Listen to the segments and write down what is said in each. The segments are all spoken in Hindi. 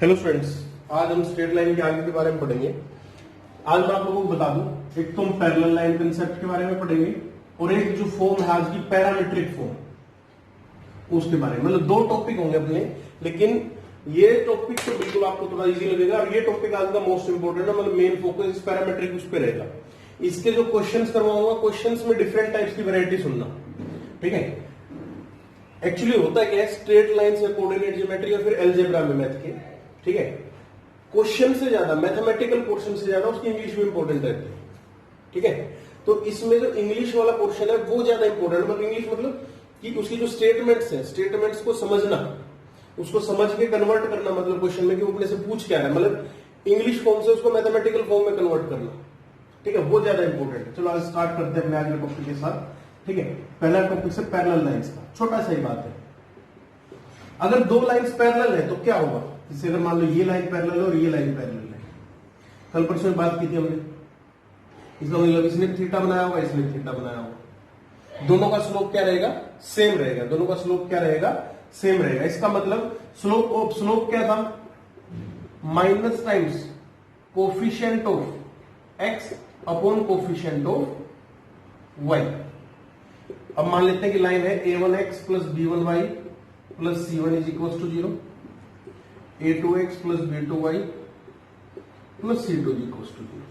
हेलो स्टूडेंट्स, आज हम स्ट्रेट लाइन के आगे के बारे में पढ़ेंगे। आज मैं आप लोगों को बता दूं, एक तो हम पैरेलल लाइन कंसेप्ट के बारे में पढ़ेंगे और एक जो फॉर्म है आज की पैरामीट्रिक फॉर्म, उसके बारे में। मतलब दो टॉपिक होंगे अपने, लेकिन ये टॉपिक तो बिल्कुल आपको थोड़ा इजी लगेगा और ये टॉपिक आज का मोस्ट इंपोर्टेंट है। मतलब मेन फोकस इस पैरामीट्रिक उस पर रहेगा। इसके जो क्वेश्चंस करवाऊंगा, क्वेश्चंस में डिफरेंट टाइप्स की वैरायटी सुनना, ठीक है। एक्चुअली होता है क्या है, स्ट्रेट लाइन से कोऑर्डिनेट ज्योमेट्री और फिर अलजेब्रा में मैथ के, ठीक है, क्वेश्चन से ज्यादा मैथमेटिकल पोर्शन से ज्यादा उसकी इंग्लिश में इंपॉर्टेंट रहती है, ठीक है। तो इसमें जो इंग्लिश वाला पोर्शन है वो ज्यादा इंपॉर्टेंट, मतलब इंग्लिश मतलब कि उसकी जो स्टेटमेंट्स है, स्टेटमेंट्स को समझना, उसको समझ के कन्वर्ट करना, मतलब क्वेश्चन में कि अपने से पूछ क्या है, मतलब इंग्लिश फॉर्म से उसको मैथमेटिकल फॉर्म में कन्वर्ट करना, ठीक है, वो ज्यादा इंपॉर्टेंट है। चलो आज स्टार्ट करते हैं आज के टॉपिक के साथ, ठीक है। पहला टॉपिक से पैरेलल लाइंस का, छोटा सा ही बात है। अगर दो लाइंस पैरेलल है तो क्या होगा, जैसे अगर मान लो ये लाइन पैरेलल है और ये लाइन पैरेलल है, कल परसों बात की थी हमने, इसका मतलब इसने थीटा बनाया होगा, इसने थीटा बनाया होगा, दोनों का स्लोप क्या रहेगा, सेम रहेगा, दोनों का स्लोप क्या रहेगा, सेम रहेगा। इसका मतलब स्लोप क्या था, minus times coefficient of x upon coefficient of y. अब मान लेते हैं कि लाइन है a1x plus b1y plus c1 is equal to 0, a2x plus b2y plus c2 is equal to 0,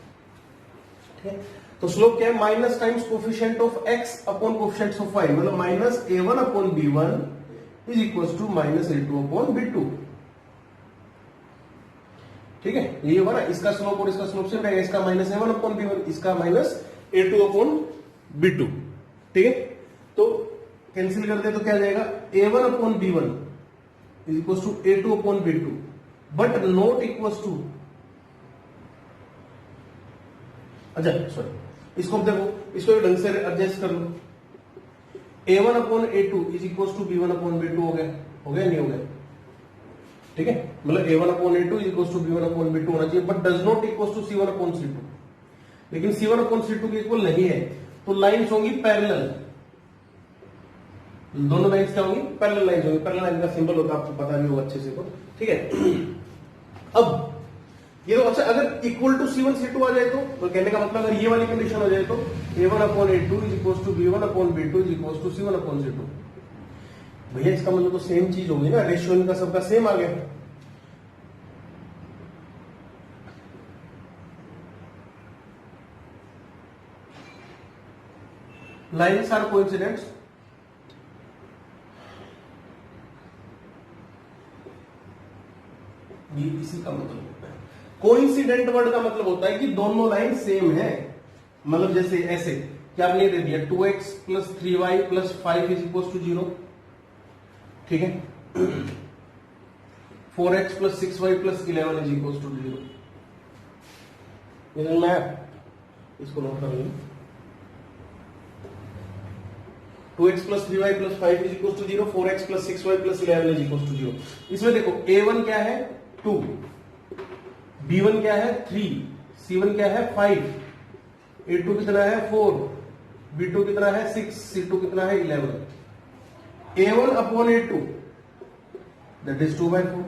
ठीक है। तो स्लोप क्या है, minus times coefficient of x upon coefficient of y, मतलब minus a1 upon b1 is equal to minus a2 upon b2, ठीक है। ये हुआ ना, इसका स्लोप और इसका स्लोप सेम रहेगा, इसका माइनस a1 अपॉन b1, इसका माइनस a2 अपॉन b2, ठीक है। तो कैंसिल कर दे तो क्या जाएगा, a1 upon b1 is equal to a2 upon b2, but not equal to, अच्छा सॉरी, इसको देखो, इसको एक ढंग से एडजस्ट कर लो, a1 upon a2 is equal to b1 upon b2 हो गया, हो गया नहीं हो गया, ठीक है। मतलब a1 upon a2 is equal to b1 upon b2 होना चाहिए, but does not equal to c1 upon c2, लेकिन c1 अपॉन c2 के इक्वल नहीं है, तो लाइंस होंगी पैरेलल, दोनों लाइंस क्या होंगी, पैरेलल लाइंस होंगी। पैरेलल लाइन का सिंबल होता है, आपको पता भी होगा अच्छे से, तो ठीक है। अब ये तो अच्छा, अगर इक्वल टू c1 c2 आ जाए तो कहने का मतलब अगर ये वाली कंडीशन हो जाए तो a1 upon a2 is equal to b1 upon b2 is equal to c1 upon c2, भैया इसका मतलब तो सेम चीज होगी ना, रेशियो इनका सबका सेम आ गया। लाइन्स आर कोइंसिडेंट्स, ये इसी का मतलब होता है। कोइंसिडेंट वर्ड का मतलब होता है कि दोनों लाइन सेम है, मतलब जैसे ऐसे क्या आपने दे दिया 2x plus 3y plus 5 is equal to 0, ठीक है, 4x plus 6y plus 11 is equal to 0। मैं इसको नोट कर लूं, 2x plus 3y plus 5 is equal to 0, 4x plus 6y plus 11 is equal to 0। इसमें देखो a1 क्या है 2, b1 क्या है 3, c1 क्या है 5, a2 कितना है 4, b2 कितना है 6, c2 कितना है 11। a1 upon a2 that is 2/4,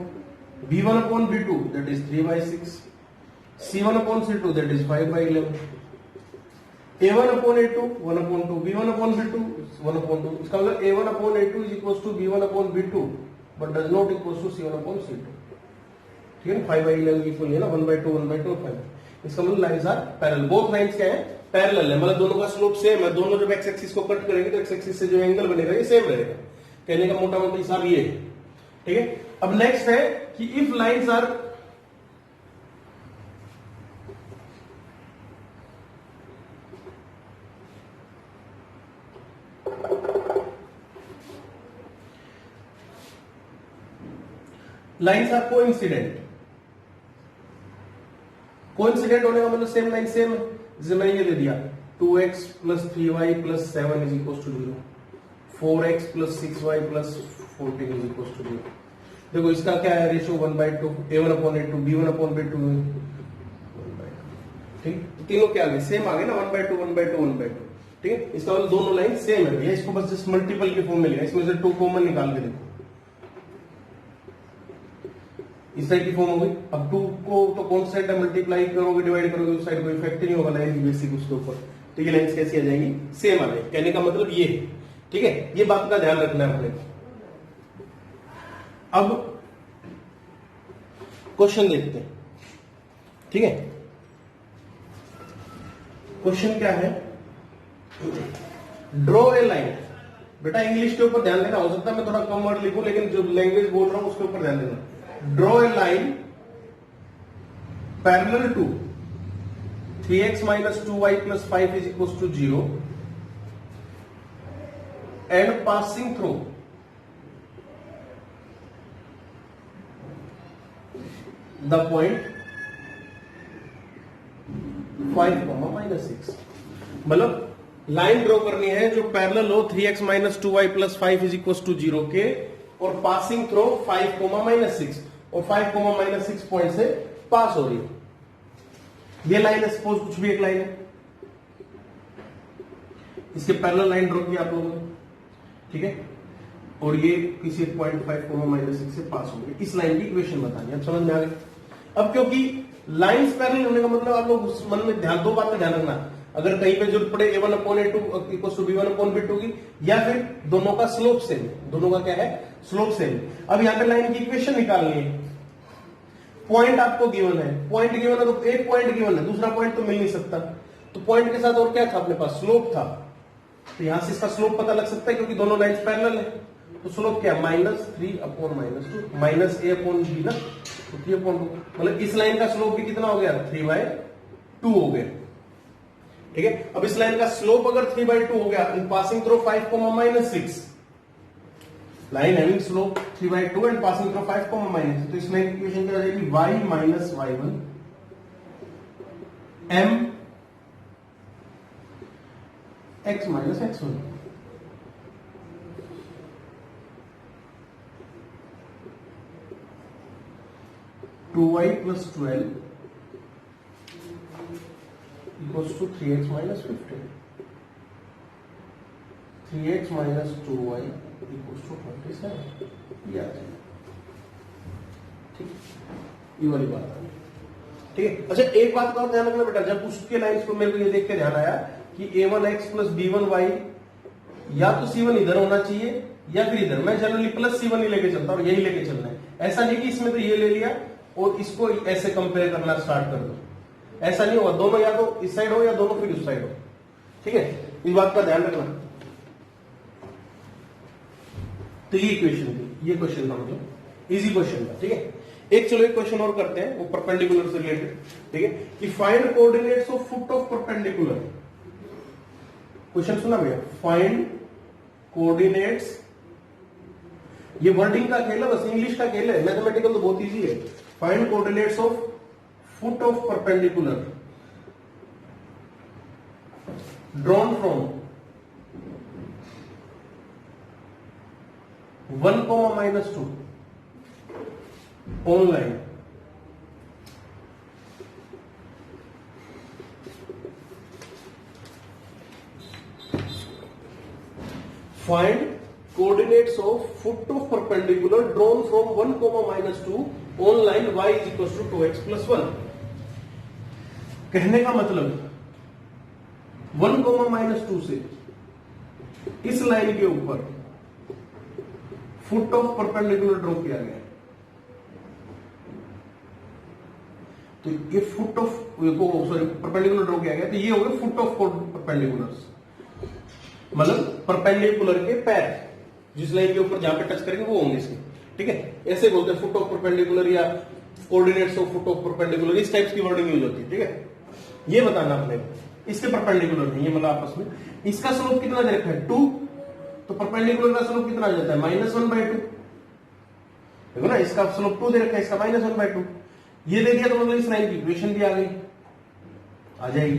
b1 upon b2 that is 3/6, c1 upon c2 that is 5/11, a1 upon a2 1 upon 2, b1 upon b2 1 upon 2। इसका मतलब a1 upon a2 is equal to b1 upon b2 but does not equal to c1 upon c2, ठीक है ना। 5/11 इक्वल है ना 1/2 1/2 5। इसका मतलब lines are parallel, both lines क्या है, पैरेलल है, मतलब दोनों का स्लोप सेम है, दोनों जब एक्स एक्सिस को कट करेंगे तो एक्स एक्सिस से जो एंगल बनेगा ये सेम रहेगा। कहने का मोटा मोटा हिसाब ये है, ठीक है। अब नेक्स्ट है कि if lines are lines are coincident, coincident होने का मतलब सेम लाइन सेम है। जैसे मैंने ये दे दिया 2x plus 3y plus 7 is equal to 0, 4x plus 6y plus 14 is equal to 0। देखो इसका क्या है ratio 1/2, a1 upon a2 b1 upon b2, ठीक, तीनों क्या आ गए सेम आ गए ना, 1/2 1/2 1/2, ठीक है। इसका मतलब दोनों लाइन सेम है भैया, इसको बस जस्ट मल्टीपल के फॉर्म में लिखा, इसमें से 2 कॉमन निकाल के देखो, इस साइड की फॉर्म हो गई। अब 2 को तो कांस्टेंट है, मल्टीप्लाई करोगे डिवाइड करोगे उस साइड कोई इफेक्ट नहीं होगा लाइन की बेसिक उसके ऊपर, तो ये लाइंस कैसी आ जाएंगी, सेम आ जाएगी। कहने का मतलब ये है, ठीक है, ये बात का ध्यान रखना है अपने को। अब क्वेश्चन देखते हैं, ठीक है। क्वेश्चन क्या है, ड्रॉ ए लाइन। बेटा इंग्लिश के ऊपर ध्यान देना, हो सकता है मैं थोड़ा कम वर्ड लिखूं लेकिन जो लैंग्वेज बोल रहा हूं उसके ऊपर ध्यान देना। Draw a line parallel to 3x minus 2y plus 5 is equals to 0 and passing through the point 5, minus 6। मतलब लाइन ड्रॉ करनी है जो पैरेलल हो 3x minus 2y plus 5 is equals to 0 के, और पासिंग थ्रू 5, minus 6, और 5, minus 6 पॉइंट से पास हो रही है। ये लाइन है, सपोज कुछ भी एक लाइन है, इसके पैरेलल लाइन ड्रॉ की आप लोगों ने, ठीक है, और ये किसी पॉइंट 5, minus 6 से पास होंगे। इस लाइन की इक्वेशन बतानी है, अब समझ में आ गई। अब क्योंकि लाइंस पैरेलल होने का मतलब आप लोग उस मन में ध्यान, दो बात का ध्यान रखना, अगर कहीं पे जरूरत पड़े a1/a2 इक्वल्स टू b1/b2 की, या फिर दोनों का स्लोप सेम, दोनों का क्या है, स्लोप सेम। अब यहाँ पे लाइन की इक्वेशन निकालनी है, पॉइंट आपको गिवन है, पॉइंट गिवन है तो एक पॉइंट गिवन है, दूसरा पॉइंट तो मिल नहीं सकता, तो पॉइंट के साथ और क्या था अपने पास, स्लोप था, तो यहां से इसका स्लोप पता लग सकता है क्योंकि दोनों लाइंस पैरेलल है। तो स्लोप क्या है, -3/-2 माइनस a/b ना, तो 3/2, मतलब इस लाइन का स्लोप भी कितना हो गया, 3/2 हो गया, ठीक है। अब इस लाइन का स्लोप अगर 3/2 हो गया, passing through 5, minus 6, line having slope 3/2 and passing through 5, minus 6, तो इस लाइन की इक्वेशन क्या हो जाएगी, y minus y1 m x minus x1। Two y plus 12 equals to 3x minus 15, 3x minus 2y equals to 27, ये आ जाएगा, ठीक, ये वाली बात आ गई, ठीक है। अच्छा एक बात का और ध्यान रखना बेटा, जब उसके लाइंस को मेरे को ये देख के ध्यान आया कि a1x plus b1y, या तो c1 इधर होना चाहिए या फिर इधर, मैं जनरली प्लस c1 ही लेके चलता हूं, यही लेके चलना है, ऐसा नहीं कि इसमें तो ये ले लिया और इसको ऐसे कंपेयर करना स्टार्ट कर दो, ऐसा नहीं होगा, दोनों या तो इस साइड हो या दोनों फिर उस साइड हो, ठीक है, इस बात का ध्यान रखना। तो ये इक्वेशन थी, ये क्वेश्चन था, मतलब इजी क्वेश्चन था, ठीक है। एक चलो एक क्वेश्चन और करते हैं, वो परपेंडिकुलर से रिलेटेड, ठीक है, कि find coordinates of foot of perpendicular. Question सुना भैया, फाइंड कोऑर्डिनेट्स, ये वर्डिंग का खेल है, बस इंग्लिश का खेल है, मैथमेटिकल तो बहुत इजी है। Find coordinates of foot of perpendicular drawn from 1, minus 2 on line find coordinates of foot of perpendicular drawn from 1, minus 2 on line y is equals to 2x plus 1। कहने का मतलब 1, minus 2 से इस लाइन के ऊपर फुट ऑफ परपेंडिकुलर ड्रॉ किया गया, तो ये फुट ऑफ परपेंडिकुलर ड्रॉ किया गया, तो ये हो गया फुट ऑफ परपेंडिकुलर्स, मतलब परपेंडिकुलर के पैर जिस लाइन के ऊपर जहां पे टच करेंगे वो होंगे इसके, ठीक है, ऐसे बोलते हैं फुट ऑफ परपेंडिकुलर या coordinates of foot of perpendicular, इस टाइप्स की वर्डिंग यूज होती है, ठीक है। ये बताना आपने, इसके परपेंडिकुलर नहीं है, मतलब आपस में इसका स्लोप कितना दे रखा है, 2, तो परपेंडिकुलर का स्लोप कितना आ जाता है, -1/2, देखो ना, इसका स्लोप 2 दे रखा है, इसका -1/2, ये दे दिया तो मतलब इस लाइन की इक्वेशन भी आ गई, आ जाएगी,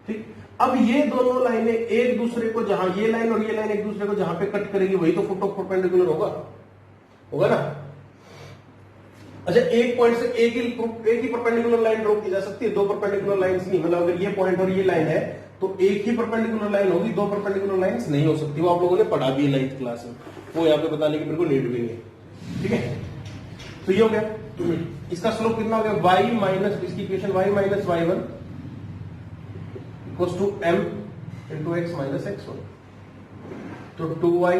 ठीक। अब ये दोनों लाइनें एक दूसरे को, जहां ये लाइन और ये लाइन एक दूसरे को जहां पे कट करेगी वही तो फुट ऑफ परपेंडिकुलर होगा ना। अच्छा एक पॉइंट से एक ही परपेंडिकुलर लाइन ड्रॉ की जा सकती है, दो परपेंडिकुलर लाइंस नहीं, मतलब अगर ये पॉइंट और ये लाइन है तो एक ही परपेंडिकुलर लाइन होगी, दो परपेंडिकुलर लाइंस नहीं हो सकती, वो आप लोगों ने पढ़ा भी है 9th क्लास में, वो यहाँ पे बताने की मेरे को नीड भी नहीं है, ठीक है। तो ये हो गया, इसका स्लोप कितना हो गया, y माइनस, इसकी equation y minus y1 equals to m into x minus x1, तो 2y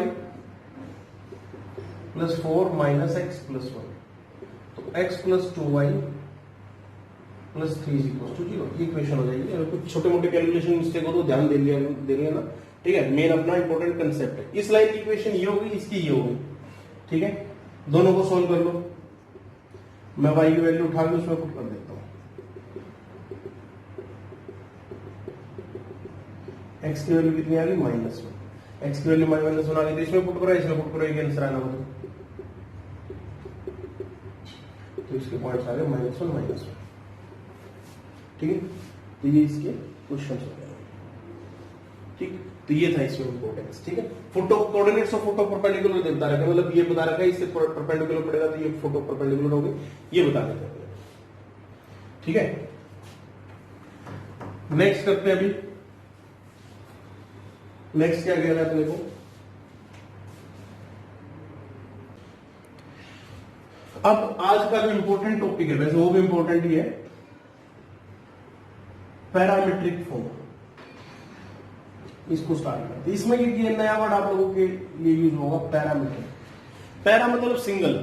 plus 4 minus x plus 1, तो x plus 2y plus 3 is equals to 0, ये इक्वेशन हो जाएगी। अगर कुछ छोटे मोटे कैलकुलेशन मिस्टेक हो तो ध्यान दे लिया ना, ठीक है। मेन अपना इंपॉर्टेंट कंसेप्ट है। इस लाइन की इक्वेशन ये होगी, इसकी ये होगी, ठीक है। दोनों को सोल्व कर लो, मैं y की वैल्यू उठा के उसमें पुट कर देता हूं, x की वैल्यू कितनी आ गई, -1, x की वैल्यू -1 आ गई, तो इसमें पुट करो, इसमें पुट करो, ये आंसर आना होगा, तो इसके पॉइंट्स आ गए -1, ठीक है। तो ये इसके क्वेश्चन हो गए, ठीक। तो ये था इसमें इंपॉर्टेंस, ठीक है। Photo coordinates of photo perpendicular बता रखा है, मतलब ये बता रखा है इससे परपेंडिकुलर पड़ेगा तो ये फोटो परपेंडिकुलर होगी, ये बता देते हैं, ठीक है। नेक्स्ट करते हैं, अभी नेक्स्ट क्या कह रहा है अपने को, अब आज का जो इंपॉर्टेंट टॉपिक है, वैसे वो भी इंपॉर्टेंट ही है, पैरामीट्रिक फॉर्म, इसको स्टार्ट करते हैं। इसमें ये नया वर्ड आप लोगों के लिए यूज होगा, पैरामीट्रिक। पैरा मतलब सिंगल,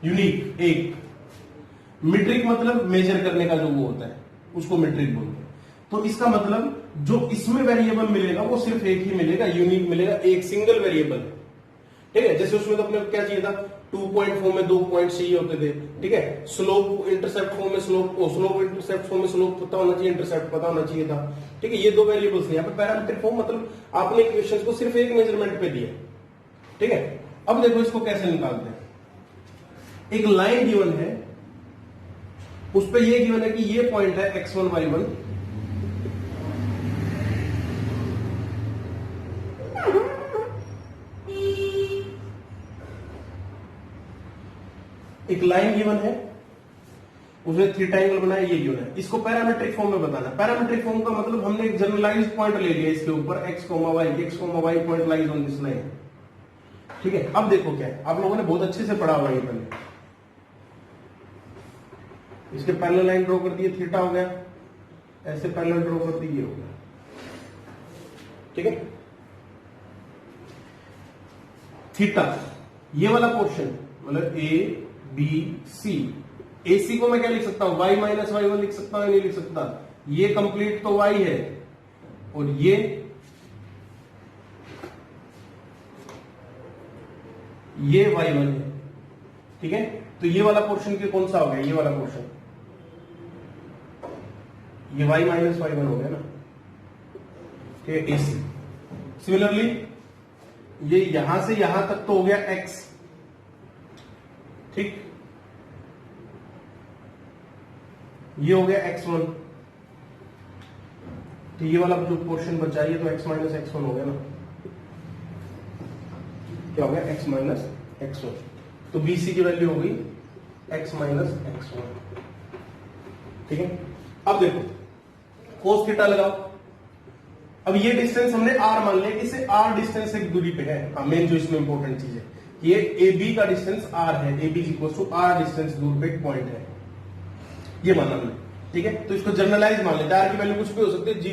यूनिक, एक। मीट्रिक मतलब मेजर करने का जो वो होता है, उसको मीट्रिक बोलते हैं। तो इसका मतलब जो इसमें वेरिएबल मिलेगा वो सिर्फ एक ही मिलेगा, यूनिक मिलेगा, एक सिंगल वेरिएबल, ठीक है। जैसे उसमें तो अपने को क्या चाहिए था, 2 पॉइंट फॉर्म में 2 पॉइंट चाहिए होते थे, ठीक है। स्लोप इंटरसेप्ट फॉर्म में स्लोप इंटरसेप्ट फॉर्म में स्लोप पता होना चाहिए, इंटरसेप्ट पता होना चाहिए था, ठीक है। ये 2 वेरिएबल्स हैं। यहाँ पे पैरामीट्रिक फॉर्म मतलब आपने इक्वेशंस को सिर्फ एक मेजरमेंट पे दिया, ठीक है। अब देखो इसको कैसे निकालते हैं। एक लाइन गिवन है, उस पर यह गिवन है कि ये पॉइंट है x1 y1, एक लाइन गिवन है, उसने थीटा एंगल बनाया, ये गिवन है। इसको पैरामीट्रिक फॉर्म में बताना। पैरामीट्रिक फॉर्म का मतलब हमने एक जनरलाइज्ड पॉइंट ले लिया इसके ऊपर, x, y point lies on this line, ठीक है। अब देखो क्या है, आप लोगों ने बहुत अच्छे से पढ़ा हुआ है पहले, इसके पैरेलल लाइन ड्रॉ कर दिए, थीटा हो गया, ऐसे पैरेलल ड्रॉ कर दिए, ये हो गया, ठीक है। थीटा ये वाला पोर्शन मतलब ए बी सी, ए सी को मैं क्या लिख सकता हूं, y माइनस y1 लिख सकता हूं, नहीं लिख सकता, ये कंप्लीट तो y है, और ये y1 है, ठीक है। तो ये वाला पोर्शन के कौन सा हो गया, ये वाला पोर्शन, ये y माइनस y1 हो गया ना, ठीक है, AC। सिमिलरली ये यहां से यहां तक तो हो गया x, ठीक, ये हो गया x1, तो ये वाला जो पोर्शन बचा है तो x माइनस x1 हो गया ना, क्या हो गया, x माइनस x1, तो BC की वैल्यू हो गई x माइनस x1, ठीक है। अब देखो कोस थीटा लगाओ। अब ये डिस्टेंस हमने r मान लिया, इससे r डिस्टेंस एक दूरी पे है। हाँ, मेन जो इसमें इंपॉर्टेंट चीज है, ये AB का डिस्टेंस r है, AB equal to r distance दूर पे एक पॉइंट है, ये माना हमने, ठीक है। तो इसको जनरलाइज मान लेते हैं, r की वैल्यू कुछ भी हो सकती है जी,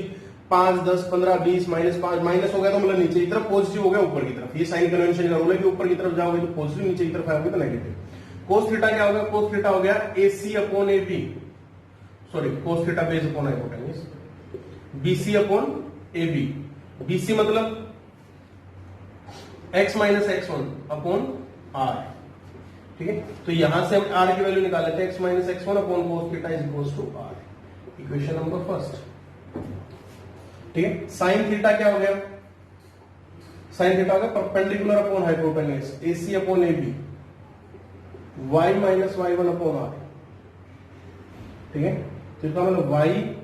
5, 10, 15, 20, -5, माइनस हो गया तो मतलब नीचे की तरफ, पॉजिटिव हो गया ऊपर की तरफ। ये साइन कन्वेंशन का रूल है कि ऊपर की तरफ जाओगे तो पॉजिटिव, नीचे की तरफ आओगे तो नेगेटिव। कोस थीटा क्या हो गया, कोस थीटा हो गया AC upon AB, sorry cos theta base upon hypotenuse, BC upon AB, BC मतलब x minus x1 upon r, ठीक है। तो यहां से हम r की वैल्यू निकाल लेते हैं, x minus x1 upon cos theta is equal to r, equation number first, ठीक है। साइन थीटा क्या हो गया, साइन थीटा हो गया perpendicular upon hypotenuse, AC upon AB, y minus y1 upon r, ठीक है। तो इसका मतलब y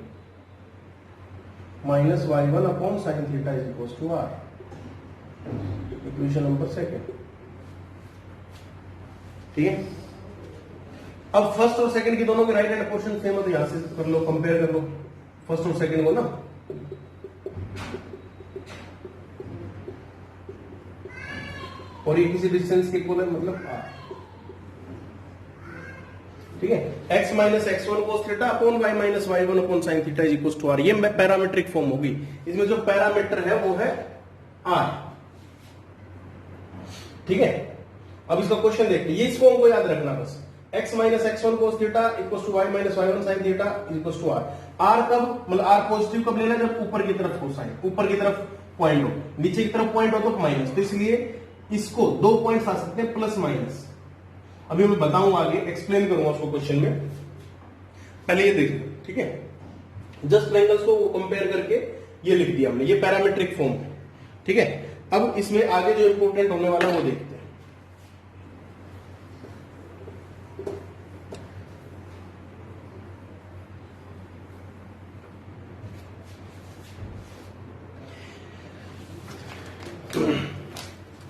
minus y1 upon sine theta is equal to r, equation number second, ठीक है। अब फर्स्ट और सेकंड की दोनों के राइट हैंड पोर्शन सेम है, तो यहां से कर लो, कंपेयर कर लो फर्स्ट और सेकंड को ना, और ये किसी डिस्टेंस के इक्वल है, मतलब r, ठीक है, x minus x one cos theta upon y minus y one upon sine theta is equal to r. ये पैरामीट्रिक फॉर्म होगी। इसमें जो पैरामीटर है वो है r। ठीक है, अब इसका क्वेश्चन देखते हैं। ये इस फॉर्म को याद रखना बस, x minus x one cos theta equal to y minus y one sine theta is equal to r. R कब, मतलब आर पॉजिटिव कब लेना, जब ऊपर की तरफ हो साइन, ऊपर की तरफ पॉइंट हो, नीचे की तरफ पॉइंट हो तो माइनस। तो इसलिए इसको 2 पॉइंट्स आ सकते हैं प्लस माइनस। अभी मैं बताऊंगा आगे, एक्सप्लेन करूंगा उसको क्वेश्चन में, पहले ये देखिए। ठीक है, जस्ट एंगल्स को कंपेयर करके ये लिख दिया हमने, ये पैरामीट्रिक फॉर्म है। ठीक है, अब इसमें आगे जो इंपॉर्टेंट होने वाला है वो देखते हैं।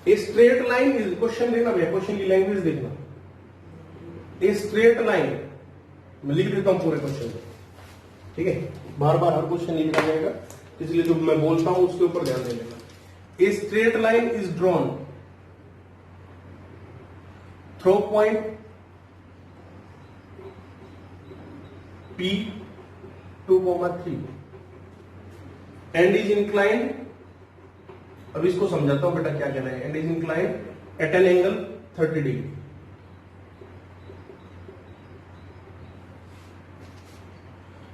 ए स्ट्रेट लाइन इज, क्वेश्चन देखना भैया, क्वेश्चन की लैंग्वेज देखना। ए स्ट्रेट लाइन, मैं लिख देता हूं पूरे क्वेश्चन को। ठीक है, बार बार हर क्वेश्चन लिखा जाएगा, इसलिए जो मैं बोलता हूं उसके ऊपर ध्यान देना। A straight line is drawn through point P2,3 and is inclined. अब इसको समझाता हूं बेटा क्या कहना है। And is inclined at an angle 30 degree.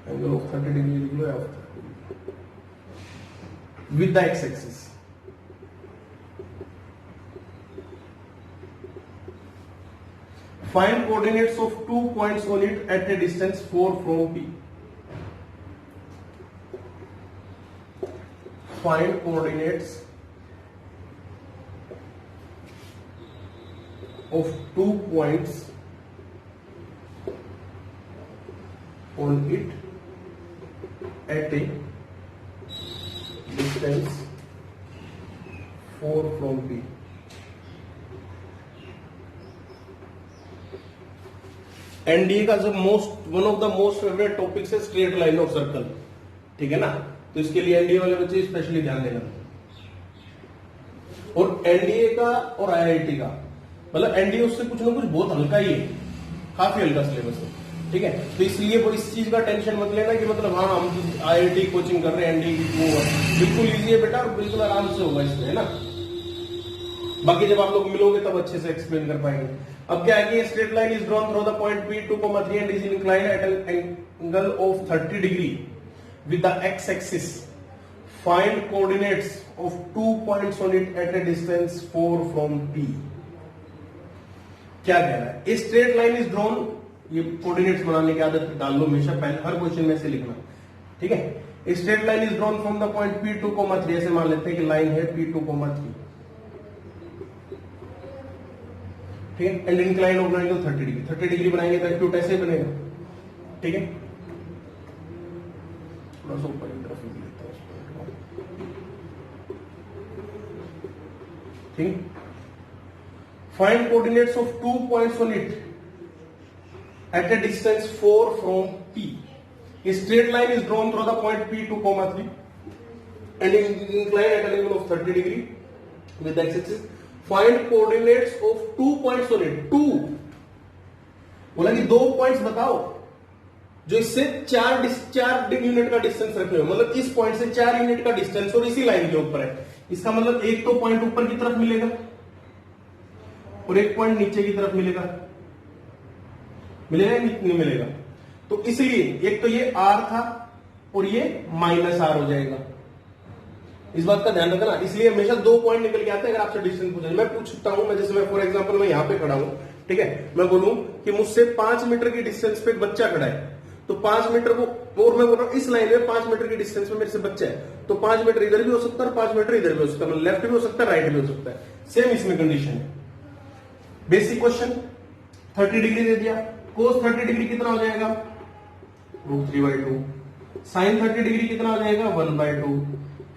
Angle of 30 degree लिख लो, with the x axis. Find coordinates of 2 points on it at a distance 4 from P। फाइंड कोऑर्डिनेट्स of 2 points on it at a distance 4 from P। NDA का जो one of the most favourite topics है स्ट्रेट लाइन और सर्कल। ठीक है ना, तो इसके लिए एनडीए वाले बच्चे स्पेशली ध्यान देना। और एनडीए का और आईआईटी का, मतलब एनडीए उससे कुछ ना कुछ बहुत हल्का ही है, काफी हल्का सिलेबस है। ठीक है, तो इसलिए वो इस चीज का टेंशन मत लेना कि मतलब हाँ हम आईआईटी कोचिंग कर रहे हैं, एनडीए वो बिल्कुल इजी है बेटा, और बिल्कुल आराम से होगा इसमें, है ना। बाकी जब आप लोग मिलोगे तब अच्छे से एक्सप्लेन कर पाएंगे। अब क्या है कि straight line is drawn through the point P2,3 and is inclined at an angle of 30 degree with the x axis. Find coordinates of 2 points on it at a distance 4 from P। क्या कह रहा है, ए स्ट्रेट लाइन इज ड्रॉन, ये कोऑर्डिनेट्स बनाने की आदत डाल लो हमेशा, पहले हर क्वेश्चन में से लिखना। ठीक है, ए straight line is drawn from the point P2,3, ऐसे मान लेते हैं कि लाइन है P2,3। ठीक है, and incline of angle 30 degree. 30 degree बनाएंगे तो एक्यूट ऐसे बनेगा। ठीक है, थोड़ा सा ऊपर की तरफ लिख लेते हैं। ठीक, find coordinates of 2 points on it at a distance 4 from P. A straight line is drawn through the point P2,3 and is inclined at an angle of 30 degree with the x-axis. Find coordinates of 2 points on it. 2 बोला कि 2 पॉइंट्स बताओ जो इससे 4 यूनिट का डिस्टेंस रखे हो, मतलब इस पॉइंट से 4 यूनिट का डिस्टेंस और इसी लाइन के ऊपर है। इसका मतलब एक तो पॉइंट ऊपर की तरफ मिलेगा और एक पॉइंट नीचे की तरफ मिलेगा, मिलेगा नहीं मिलेगा। तो इसलिए एक तो ये R था और ये माइनस R हो जाएगा। इस बात का ध्यान रखना, इसलिए हमेशा 2 पॉइंट निकल के आते हैं। अगर आपसे डिस्टेंस पूछे, मैं पूछता हूं, मैं जैसे मैं फॉर एग्जांपल मैं यहां पे खड़ा हूं, ठीक है, मैं बोलूं कि मुझसे 5 मीटर की डिस्टेंस पे एक बच्चा खड़ा है, तो 5 मीटर को, और मैं बोल रहा हूं इस लाइन में 5 मीटर की डिस्टेंस पे मेरे से बच्चा है, तो 5 मीटर इधर भी हो सकता है और 5 मीटर इधर भी हो सकता है, मतलब लेफ्ट भी हो सकता है, राइट भी हो सकता है। सेम इसमें कंडीशन है। बेसिक क्वेश्चन, 30 डिग्री दे दिया, कोस 30 डिग्री कितना हो जाएगा, √3/2, साइन 30 डिग्री कितना हो जाएगा, 1/2,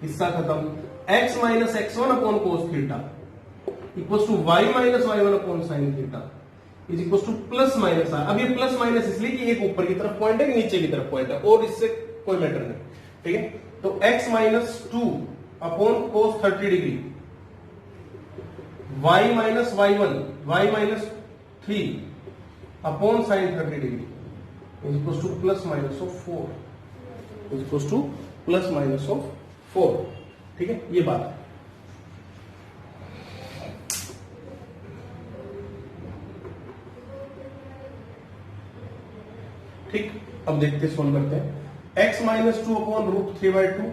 हिस्सा खत्म। x minus x1 upon cos theta equal to y minus y1 upon sine theta is equal to plus minus r. अब ये प्लस माइनस इसलिए कि एक ऊपर की तरफ पॉइंट है, नीचे की तरफ पॉइंट है, और इससे कोई मैटर नहीं। ठीक है, तो x minus 2 upon cos 30 degree, y minus y1, y minus 3 upon sine 30 degree is equal to plus minus of 4 is equal to plus minus of 4। ठीक है, ये बात है। ठीक, अब देखते सोल्व करते हैं। x minus 2 upon root 3/2,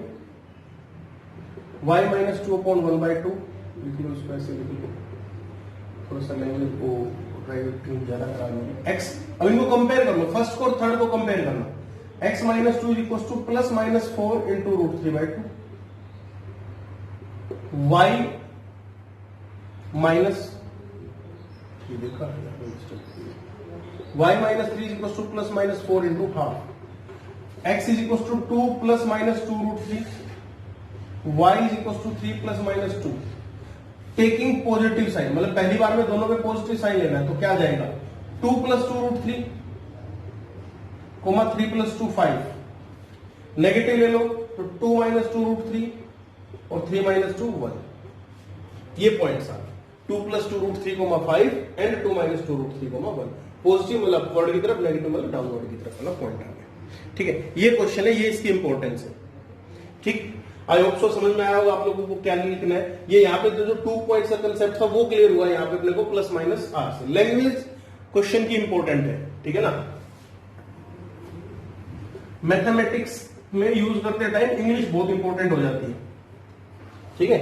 y minus 2 upon 1/2, लिख लो उसको ऐसे लिख लो, थोड़ा सा लैंग्वेज को राइटिंग ज्यादा खराब होगी। x, अब इनको कंपेयर कर लो, फर्स्ट को और थर्ड को कंपेयर करना। x minus 2 is equal to plus minus 4 into root 3/2, y minus देखा y minus 3 is equal to plus minus 4 into half, x is equal to 2 plus minus 2 root 3, y is equal to 3 plus minus 2। Taking positive sign, मतलब पहली बार में दोनों में पॉजिटिव साइन लेना है, तो क्या जाएगा 2 plus 2 root 3 comma 3 plus 2 5। Negative ले लो तो 2 माइनस 2 रूट 3 और 3 माइनस 2 1। ये पॉइंट्स आ 2 plus 2 root 3 comma 5 and 2 minus 2 root 3 comma 1। Positive मतलब अपवर्ड की तरफ, नेगेटिव मतलब डाउनवर्ड की तरफ वाला पॉइंट आ गया। ठीक है, ये क्वेश्चन है, ये इसकी इंपॉर्टेंस है। ठीक, आई होप सो समझ में आया होगा आप लोगों को क्या लिखना है। ये यहाँ पे जो 2 पॉइंट्स का कंसेप्ट था वो क्लियर हुआ, यहाँ पे अपने को प्लस माइनस आर से। लैंग्वेज क्वेश्चन की इंपॉर्टेंट है, ठीक है ना। मैथमेटिक्स में यूज करते टाइम इंग्लिश बहुत इंपॉर्टेंट हो जाती है, ठीक है,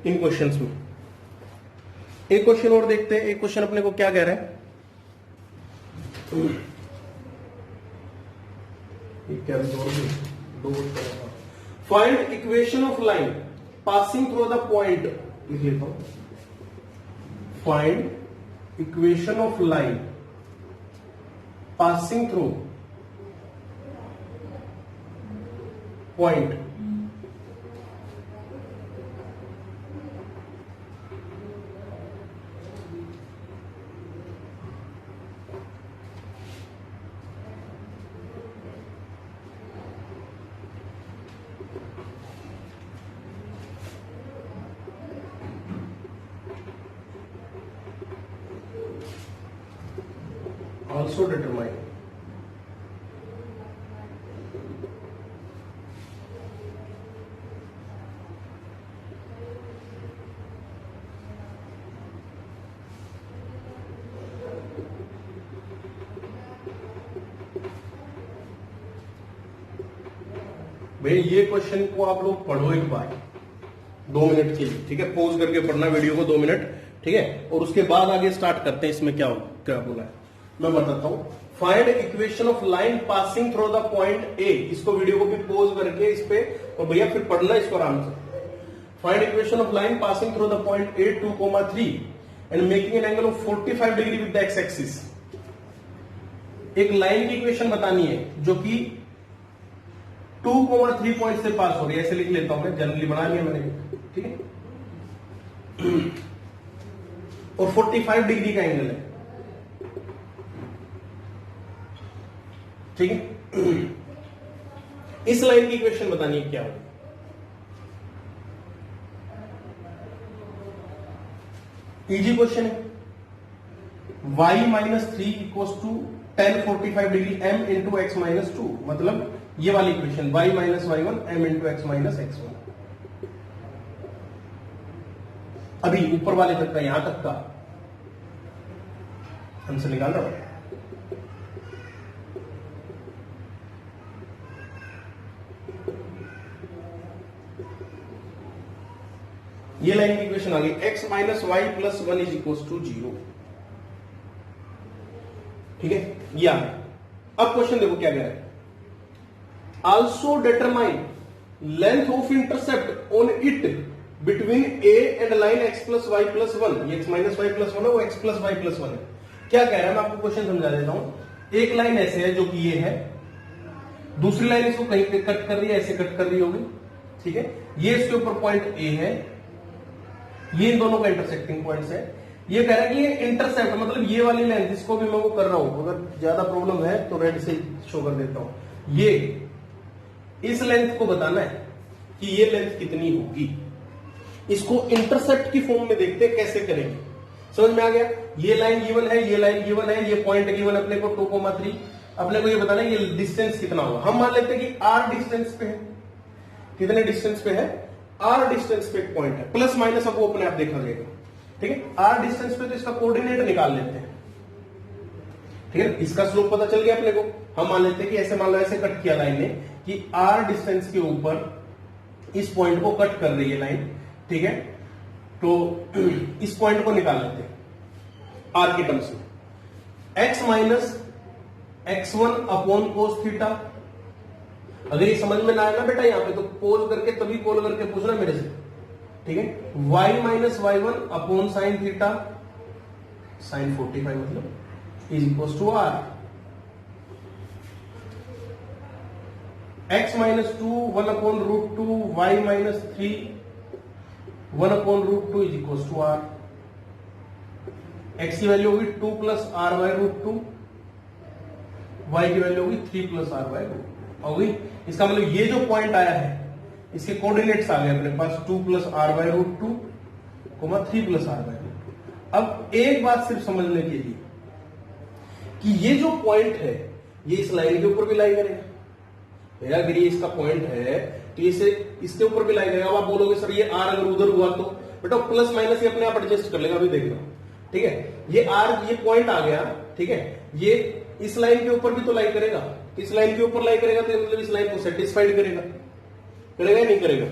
इन क्वेश्चंस में। एक क्वेश्चन और देखते हैं। एक क्वेश्चन अपने को क्या कह रहा है, find equation of line passing through the point, लिख लेता हूं, find equation of line passing through point also determine भाई ये क्वेश्चन को आप लोग पढ़ो एक बार 2 मिनट के लिए, ठीक है, पॉज करके पढ़ना वीडियो को 2 मिनट, ठीक है, और उसके बाद आगे स्टार्ट करते हैं। इसमें क्या बोला है मैं बताता हूं। Find equation of line passing through the point A, इसको वीडियो को भी पॉज करके इस पे, और भैया फिर पढ़ना इसको आराम से। Find equation of line passing through the point A 2,3 and making an angle of 45 degree with the x axis. एक लाइन की इक्वेशन बतानी है जो कि 2,3 पॉइंट से पास हो रही है, ऐसे लिख लेता हूं मैं, जनरली बना लिया मैंने, ठीक है, और 45 डिग्री का एंगल है, ठीक है। इस लाइन की इक्वेशन बतानी है क्या हो। इजी क्वेश्चन है। y minus 3 equal to tan 45 degree m into x minus 2, मतलब ये वाली equation y minus y1 m into x minus x1। अभी ऊपर वाले तक का, यहां तक का आंसर निकाल रहा हूं। ये लाइन की इक्वेशन आ गई, x minus y plus 1 is equal to 0, ठीक है, ये आ गया। अब क्वेश्चन देखो क्या कह रहा है, also determine length of intercept on it between A and line x plus y plus 1। ये x माइनस वाई प्लस 1 है, वो x प्लस वाई प्लस 1 है। क्या कह रहा है, मैं आपको क्वेश्चन समझा देता हूं। एक लाइन ऐसे है जो कि ये है, दूसरी लाइन इसको कहीं पे कट कर रही है, ऐसे कट कर रही होगी, ठीक है, ये इसके ऊपर पॉइंट ए है, ये इन दोनों का इंटरसेक्टिंग पॉइंट्स है। ये कह रहा है कि ये इंटरसेप्ट मतलब ये वाली लेंथ, इसको भी मैं वो कर रहा हूं, अगर ज्यादा प्रॉब्लम है तो रेड से शो कर देता हूं। ये इस लेंथ को बताना है कि ये लेंथ कितनी होगी। इसको इंटरसेप्ट की फॉर्म में देखते हैं कैसे करेंगे, समझ में आ गया। ये लाइन गिवन है, ये लाइन गिवन है, ये पॉइंट गिवन अपने को 2,3। अपने को ये बताना है ये डिस्टेंस कितना होगा। हम मान लेते हैं कि r डिस्टेंस पे है। कितने डिस्टेंस पे है? r डिस्टेंस पे एक पॉइंट है, प्लस माइनस अब वो अपने आप देखा जाएगा। ठीक है, r डिस्टेंस पे तो इसका कोऑर्डिनेट निकाल लेते हैं। ठीक है, इसका स्लोप पता चल गया अपने को। हम मान लेते हैं कि ऐसे मान लो ऐसे कट किया लाइन ने कि r डिस्टेंस के ऊपर इस पॉइंट को कट कर रही है लाइन। ठीक है, तो इस पॉइंट को निकाल लेते हैं r के टर्म्स में। x minus x1 upon cos theta. अगर ये समझ में ना आए ना बेटा यहाँ पे तो पोल करके तभी कॉल करके पूछना मेरे से। ठीक है, y minus y1 upon sine theta, sine 45 मतलब is equal to r। x minus 2 1 upon root 2, y minus 3 1 upon root 2 is equal to r। x की वैल्यू होगी 2 plus r by root 2, y की वैल्यू होगी 3 प्लस r बाय रूट 2 होगी। इसका मतलब ये जो पॉइंट आया है इसके कोऑर्डिनेट्स आ गए अपने पास 2 plus r by root 2, 3 plus r by root 2। अब एक बात सिर्फ समझने के लिए कि ये जो पॉइंट है ये इस लाइन के ऊपर भी लाई करेगा। अगर ये इसका पॉइंट है तो इसे इसके ऊपर भी लाई करेगा। अब आप बोलोगे सर ये r अगर उधर हुआ तो बेटा प्लस माइनस ये अपने आप एडजस्ट कर लेगा, अभी देख लो। ठीक है, ये r ये पॉइंट आ गया। ठीक है, ये इस लाइन के ऊपर भी तो लाई करेगा, इस लाइन के ऊपर लाई करेगा तो मतलब इस लाइन को सेटिस्फाइड करेगा, करेगा या नहीं करेगा।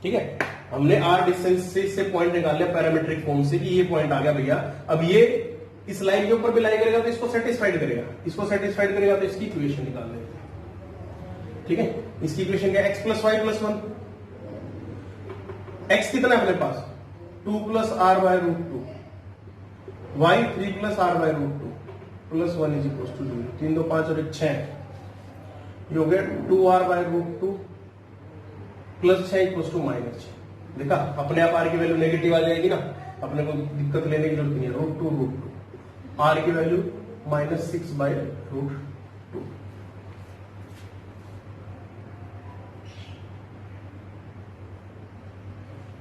ठीक है, हमने r डिस्टेंस से इससे पॉइंट निकाल लिया पैरामीट्रिक फॉर्म से कि ये पॉइंट आ गया भैया। अब ये इस लाइन के ऊपर भी लाई करेगा तो इसको सेटिस्फाइड करेगा, इसको सेटिस्फाइड करेगा तो इसकी इक्वेशन निकाल लेते हैं। ठीक है, इसकी इक्वेशन क्या? x plus y plus 1। x कितना है अपने पास? 2 plus r by root 2, y 3 plus r by root 2 plus 1 is equal to 0। 3 2 5 और 1 6, ये हो गया 2r by root 2 plus 6 equal to minus 6। देखा, अपने आप r की वैल्यू नेगेटिव आ जाएगी ना, अपने को दिक्कत लेने की जरूरत नहीं है। रूट टू r की वैल्यू माइनस 6 बाय रूट 2।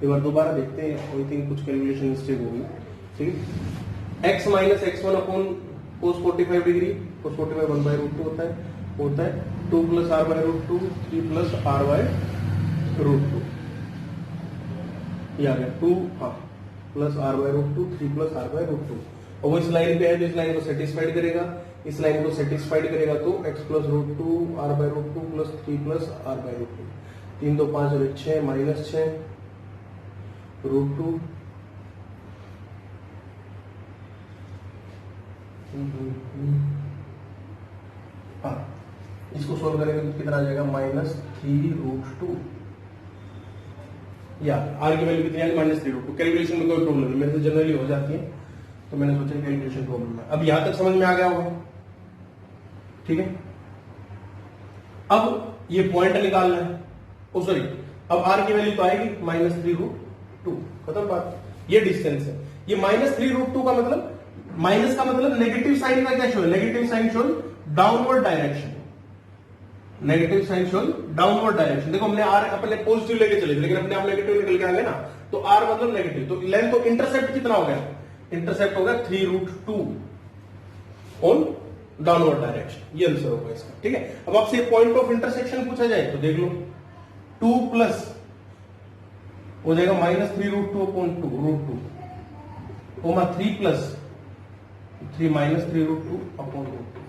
एक बार दोबारा देखते हैं, आई थिंक कुछ कैलकुलेशन मिस्टेक होगी। ठीक है, x minus x1 upon cos 45 डिग्री, कोस 45 1 बाय रूट 2 होता है 2 plus r by root 2, 3 plus r by root 2। ये आ गया 2 plus r by root 2, 3 plus r by root 2। और वो इस लाइन पे है तो इस लाइन को सेटिस्फाइड करेगा, इस लाइन को सेटिस्फाइड करेगा तो x plus root 2 r by root 2 plus 3 plus r by root 2। 3 2 5 और 1 6 माइनस 6 रूट 2। हाँ, इसको सोल्व करेंगे तो कितना आ जाएगा? Minus 3 root 2। या आर की वैल्यू कितनी आ गई? Minus 3 root 2। कैलकुलेशन में कोई प्रॉब्लम नहीं, मेरे से जनरली हो जाती है तो मैंने सोचा कैलकुलेशन प्रॉब्लम है। अब यहां तक समझ में आ गया होगा। ठीक है, अब ये पॉइंट निकालना है। ओ सॉरी, अब आर की वैल्यू तो आएगी माइनस 3 रूट 2। खत्म बात। ये डिस्टेंस है। ये माइनस 3 रूट 2 का मतलब, माइनस का मतलब नेगेटिव साइन का क्या शो है? Negative sign show downward direction. Negative sign show downward direction. देखो हमने आर अपने पॉजिटिव लेके चले थे लेकिन अपने आप नेगेटिव निकल के आ गए ना, तो आर मतलब नेगेटिव। तो लेंथ तो इंटरसेप्ट कितना हो गया? इंटरसेप्ट हो गया 3 रूट 2 ऑन डाउनवर्ड डायरेक्शन। ये आंसर होगा इसका। ठीक है, अब आपसे पॉइंट ऑफ इंटरसेक्शन पूछा जाए तो देख लो, 2 प्लस हो जाएगा minus 3 root 2 upon 2 root 2 comma 3 plus 3 minus 3 root 2 upon root 2।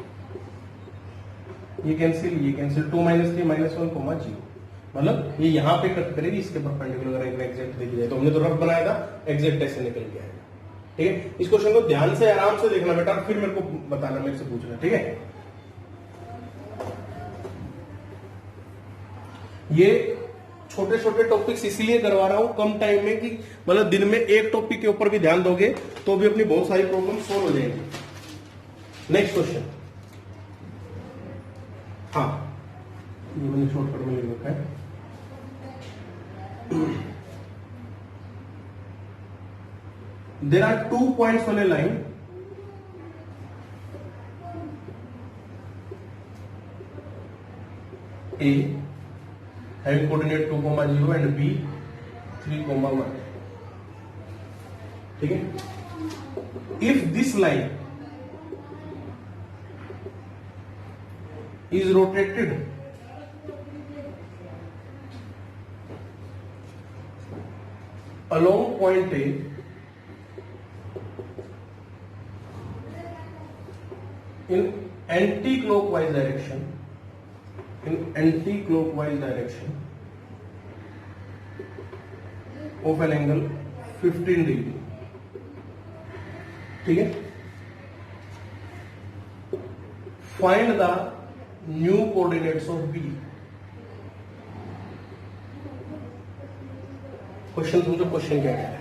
ये कैंसिल 2 माइनस 3 माइनस 1 कोमा 0। मतलब ये यहां पे कट करेगी, इसके परपेंडिकुलर अगर एग्जैक्ट देखी जाए तो हमने तो रफ बनाया था, एग्जैक्ट ऐसे निकल के आएगा। ठीक है, इस क्वेश्चन को ध्यान से आराम से देखना बेटा, फिर मेरे को बताना, मेरे से पूछना। ठीक है, ये छोटे छोटे टॉपिक्स इसलिए करवा रहा हूं कम टाइम में कि मतलब दिन में एक टॉपिक के ऊपर भी ध्यान दोगे तो भी अपनी बहुत सारी प्रॉब्लम सोल्व हो जाएगी। Next question. हाँ, ये मैंने शॉर्टकट में लिख रखा है। There are 2 points on a line A having coordinate 2, 0 and B 3, 1। ठीक है, if this line is rotated along point A in anti-clockwise direction, of an angle 15 degree, ठीक है। Find the new coordinates of B. Question समझो, क्वेश्चन क्या है,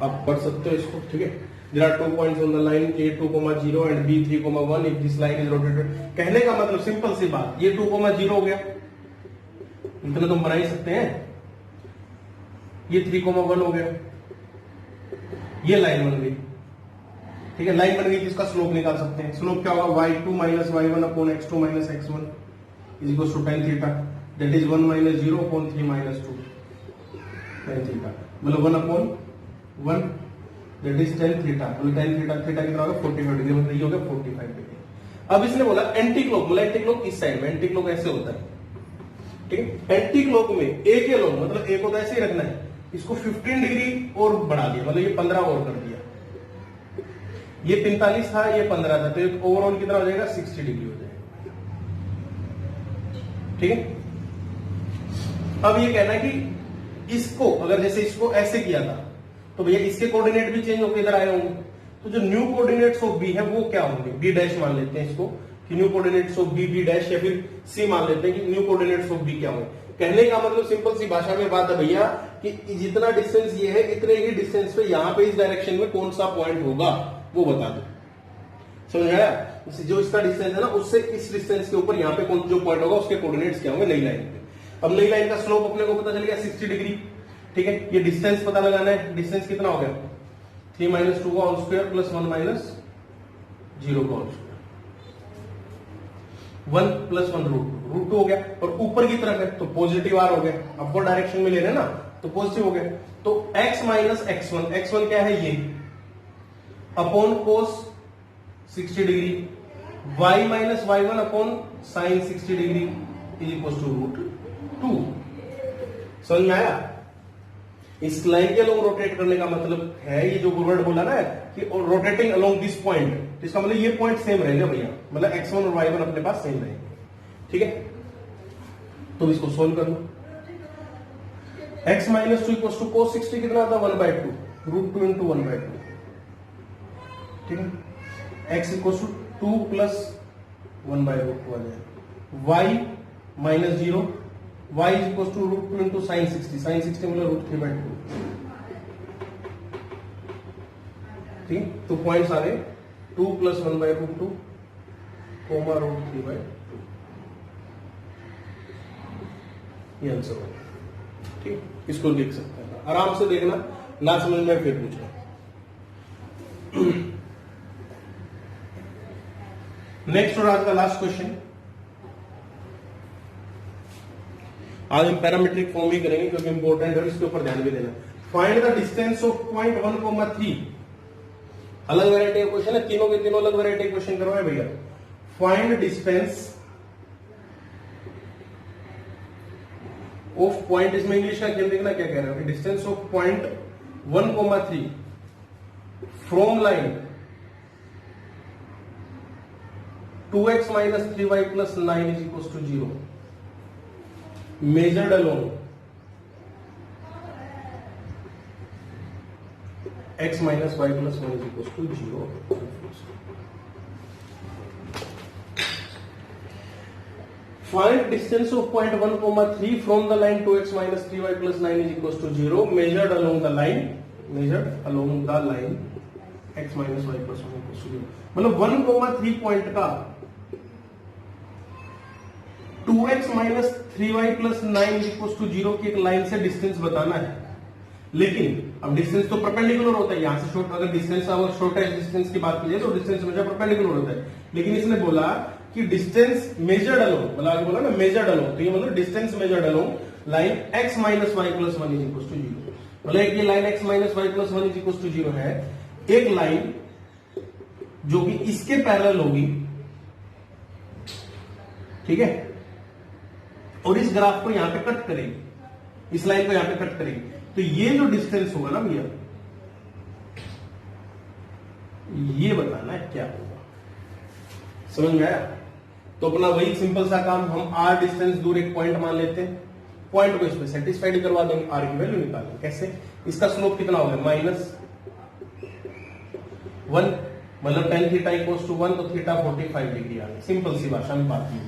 आप पढ़ सकते हो इसको, ठीक है। There are 2 points on the line A2, 0 and B3, 1 if this line is rotated। कहने का मतलब सिंपल सी बात, ये 2, 0 हो गया, इतना तुम बना ही सकते हैं। ये 3, 1 हो गया, ये लाइन बन गई, ठीक है। लाइन बन गई, इसका स्लोप निकाल सकते हैं। स्लोप क्या होगा, y2 minus y1 upon x2 minus x1 is equal to tan theta, that is 1 minus 0 upon 3 minus 2 tan theta, मतलब 1 upon 1 that is tan theta, मतलब tan थीटा कितना होगा 45 डिग्री, मतलब ये हो गया 45 डिग्री। अब इसने बोला एंटी क्लॉक, मतलब एंटी क्लॉक इस साइड में, एंटी क्लॉक ऐसे होता है, ठीक है। एंटी क्लॉक में ए के लोग, मतलब ए को तो ऐसे ही रखना है, इसको 15 डिग्री और बढ़ा दिया, मतलब ये 15 और कर दिया। ये 45 था, ये 15 था, तो ओवरऑल कितना हो जाएगा 60 डिग्री हो जाएगा, ठीक है। अब ये कहना है कि इसको अगर जैसे इसको ऐसे किया था तो भैया इसके कोऑर्डिनेट भी चेंज होकर इधर आए होंगे, तो जो न्यू कोऑर्डिनेट्स ऑफ बी है वो क्या होंगे, बी डैश मान लेते हैं इसको कि new coordinates of B B dash, या फिर सी मान लेते हैं कि न्यू कोऑर्डिनेट्स ऑफ बी क्या होंगे। कहने का मतलब सिंपल सी भाषा में बात है भैया कि जितना डिस्टेंस ये है इतने ही डिस्टेंस पे यहाँ पे इस डायरेक्शन में कौन सा पॉइंट होगा वो बता दो, समझ आया। जो इसका डिस्टेंस है ना, उससे इस डिस्टेंस के ऊपर यहाँ पे कौन जो पॉइंट होगा उसके कोऑर्डिनेट्स क्या होंगे नई लाइन पे। अब नई लाइन का स्लोप अपने को पता चल गया 60 डिग्री, ठीक है। ये डिस्टेंस पता लगाना है, डिस्टेंस कितना हो गया 3 माइनस 2 का होल स्क्वायर प्लस 1 माइनस 0 का होल स्क्वायर, 1 प्लस 1 रूट 2 हो गया, और ऊपर की तरफ है तो पॉजिटिव आर हो गया, अपवर्ड डायरेक्शन में ले रहे हैं ना तो पॉजिटिव हो गया। तो x माइनस x1, x1 क्या है ये upon cos 60 degree, y minus y1 upon sine 60 degree is equal to root 2। समझ में आया। इस लाइन के अलोंग रोटेट करने का मतलब है, ये जो वर्ड बोला ना कि रोटेटिंग अलोंग दिस पॉइंट, इसका मतलब ये पॉइंट सेम रहेगा भैया, मतलब x1 और y1 अपने पास सेम रहेंगे, ठीक है। तो इसको सोल्व कर लो। x माइनस 2 इक्वल टू कोस 60 कितना आता है 1/2, रूट 2 इंटू 1/2, ठीक है। x इक्वल टू 2 प्लस 1/√2 आ जाएगा। y minus 0, y is equal to root 2 into sine 60, sine 60 मतलब रूट 3/2, ठीक। तो पॉइंट्स आ गए 2 प्लस 1/√2 कोमा रूट 3/2, ये आंसर होगा, ठीक। इसको लिख सकते हैं, आराम से देखना, ना समझ में फिर पूछना। नेक्स्ट और आज का लास्ट क्वेश्चन, आज हम पैरामीट्रिक फॉर्म ही करेंगे क्योंकि इंपॉर्टेंट है, इसके ऊपर ध्यान भी देना। Find the distance of point 1,3, अलग वैरायटी का क्वेश्चन है, तीनों के तीनों अलग वैरायटी के क्वेश्चन करवाए भैया। फाइंड डिस्टेंस ऑफ पॉइंट, इसमें इंग्लिश का खेल देखना क्या कह रहे हो, distance of point 1,3 from line 2x minus 3y plus 9 is equal to 0 measured along x minus y plus 1 is equals to 0. Find distance of point 1,3 from the line 2x minus 3y plus 9 is equals to 0 measured along the line x minus y plus 1 equals to 0। मतलब 1,3 पॉइंट का 2x minus 3y plus 9 equal to 0 की एक लाइन से डिस्टेंस बताना है, लेकिन अब डिस्टेंस तो परपेंडिकुलर होता है, यहां से शॉर्ट, अगर डिस्टेंस और शॉर्टेस्ट डिस्टेंस की बात की जाए तो डिस्टेंस हमेशा परपेंडिकुलर होता है, लेकिन इसने बोला कि डिस्टेंस मेजर्ड अलोंग, मतलब आगे बोला ना मेजर्ड अलोंग, तो ये मतलब distance measured along line x minus y plus 1 is equal to 0, मतलब ये line x minus y plus 1 is equal to 0 है, एक लाइन जो कि इसके पैरेलल होगी, ठीक है, और इस ग्राफ को यहां पे कट करेगी, इस लाइन को यहां पे कट करेगी, तो ये जो डिस्टेंस होगा ना भैया, ये बताना है क्या होगा। समझ में आया? तो अपना वही सिंपल सा काम, हम r डिस्टेंस दूर एक पॉइंट मान लेते हैं, पॉइंट को इसमें सेटिस्फाइड करवा देंगे, r की वैल्यू निकालेंगे। कैसे? इसका स्लोप कितना होगा? -1, मतलब tan थीटा इक्वल्स टू 1, तो थीटा 45 डिग्री आ गई। सिंपल सी भाषा में बात की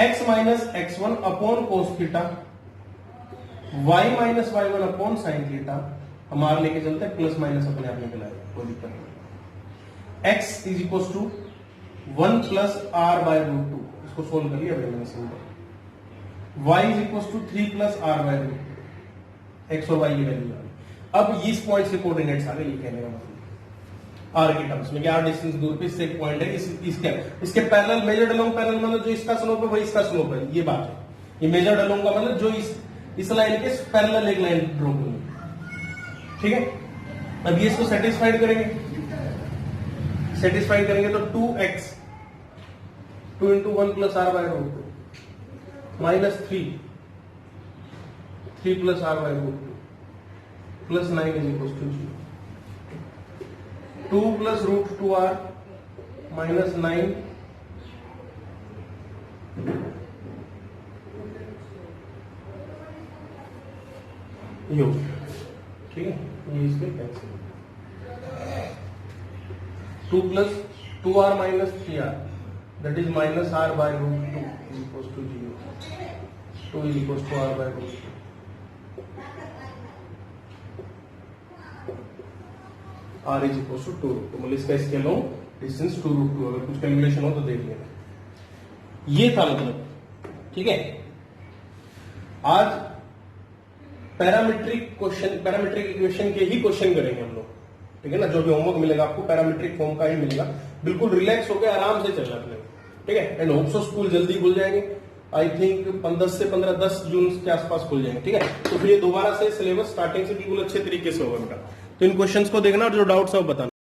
x minus x1 upon cos theta, y minus y1 upon sine theta. हम r लेके चलते हैं, प्लस माइनस अपने आप निकल आएगा, कोई दिक्कत नहीं। x is equals to 1 plus r by root 2, इसको सोल्व कर लिया मैंने simple. y is equals to 3 plus r by root 2, x और y की वैल्यू आ गई। अब इस पॉइंट से कोऑर्डिनेट्स आ गए, ये कहने का मतलब r के टर्म्स में, r डिस्टेंस दूर पे इससे एक पॉइंट है, इसके पैरेलल, मेजर्ड अलोंग पैरेलल, मतलब जो इसका स्लोप है वही इसका स्लोप है, ये बात है। ये मेजर्ड अलोंग का मतलब जो इस लाइन के पैरेलल एक लाइन ड्रॉ करेंगे, ठीक है। अब ये इसको सेटिस्फाइड करेंगे, तो 2x 2 into 1 plus r by root 2 minus 3 plus r by root 2 plus 9 is equal to 0। 2 plus root 2r minus 9 यो, ठीक है, ये इसके cancel. 2 plus 2r minus 3r, that is minus r by root 2 is equal to 0। 2 is equal to r by root 2। r is equal to 2, तो मतलब इसका स्केल हो डिस्टेंस 2 रूट 2, अगर कुछ कैलकुलेशन हो तो देख लेना। ये था मतलब, ठीक है। आज पैरामीट्रिक इक्वेशन के ही क्वेश्चन करेंगे हम लोग, ठीक है ना। जो भी होमवर्क मिलेगा आपको पैरामीट्रिक फॉर्म का ही मिलेगा, बिल्कुल रिलैक्स होकर आराम से चलना अपने, ठीक है। एंड होप सो स्कूल जल्दी खुल जाएंगे, आई थिंक 10 जून के आसपास खुल जाएंगे, ठीक है। तो फिर ये दोबारा से सिलेबस स्टार्टिंग से बिल्कुल अच्छे तरीके से होगा बेटा। तो इन क्वेश्चंस को देखना और जो डाउट्स है वो बताना।